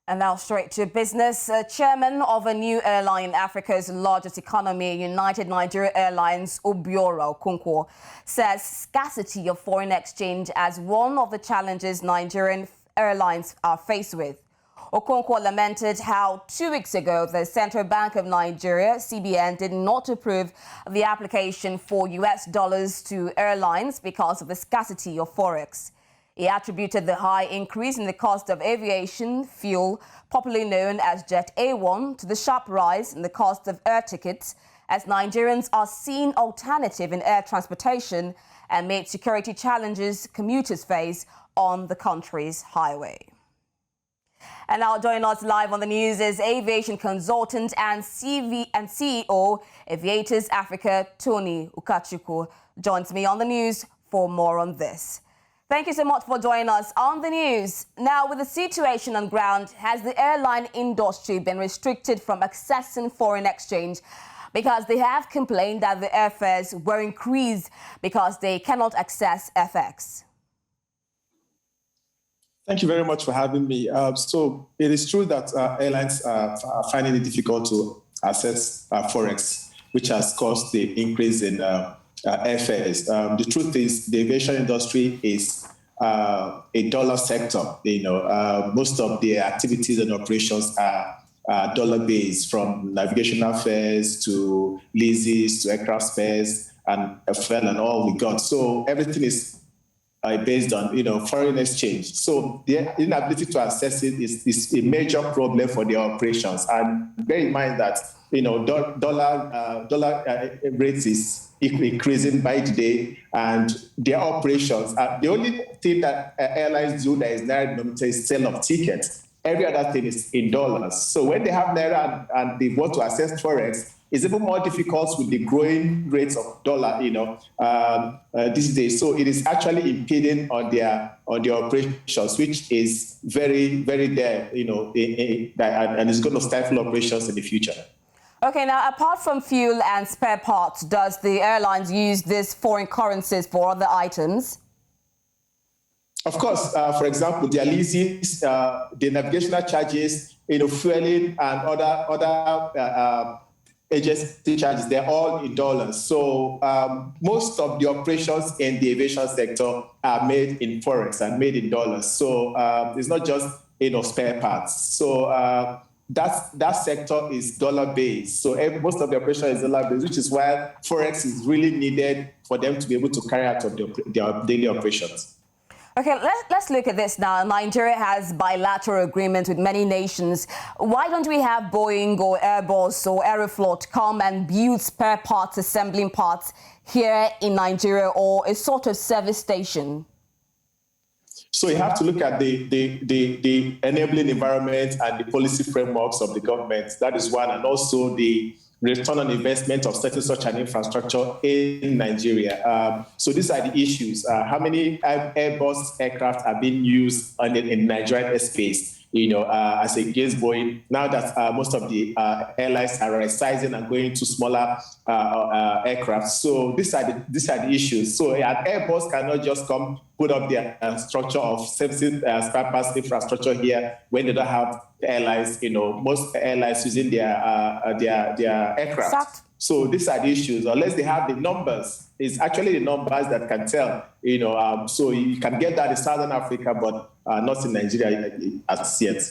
And now straight to business. Chairman of a new airline, Africa's largest economy, United Nigeria Airlines, Obiora Okonkwo, says scarcity of foreign exchange as one of the challenges Nigerian airlines are faced with. Okonkwo lamented how 2 weeks ago the Central Bank of Nigeria, CBN, did not approve the application for US dollars to airlines because of the scarcity of forex. He attributed the high increase in the cost of aviation fuel, popularly known as Jet A1, to the sharp rise in the cost of air tickets, as Nigerians are seeing alternative in air transportation amid security challenges commuters face on the country's highway. And now joining us live on the news is aviation consultant and CEO, Aviators Africa, Tony Ukachukwu, joins me on the news for more on this. Thank you so much for joining us on the news. Now, with the situation on ground, has the airline industry been restricted from accessing foreign exchange because they have complained that the airfares were increased because they cannot access FX? Thank you very much for having me. So it is true that airlines are finding it difficult to access forex, which has caused the increase in airfares. The truth is, the aviation industry is a dollar sector. Most of the activities and operations are dollar-based, from navigational fares to leases to aircraft spares and fuel and all we got. So everything is based on foreign exchange. So the inability to access it is a major problem for their operations. And bear in mind that dollar rates is increasing by the day, and their operations. The only thing that airlines do that is naira denominated is sale of tickets. Every other thing is in dollars. So when they have naira and they want to access forex, it's even more difficult with the growing rates of dollar, these days. So it is actually impeding on their operations, which is very, very there, and it's going to stifle operations in the future. Okay, now, apart from fuel and spare parts, does the airlines use these foreign currencies for other items? Of course. For example, their leases, the navigational charges, fueling and other agency charges, they're all in dollars. So most of the operations in the aviation sector are made in forex and made in dollars. So it's not just spare parts. So that sector is dollar-based. So most of the operation is dollar-based, which is why forex is really needed for them to be able to carry out their daily operations. Okay, let's look at this now. Nigeria has bilateral agreements with many nations. Why don't we have Boeing or Airbus or Aeroflot come and build spare parts, assembling parts here in Nigeria, or a sort of service station? So you have to look at the enabling environment and the policy frameworks of the government. That is one, and also the return on investment of setting such an infrastructure in Nigeria. So these are the issues. How many Airbus aircraft are being used in Nigerian airspace, as against Boeing, now that most of the airlines are resizing and going to smaller aircraft. So these are the issues. So an Airbus cannot just come put up their structure of servicing spare parts infrastructure here when they don't have airlines. Most airlines using their aircraft. Exactly. So these are the issues. Unless they have the numbers, it's actually the numbers that can tell. So you can get that in Southern Africa, but not in Nigeria as yet.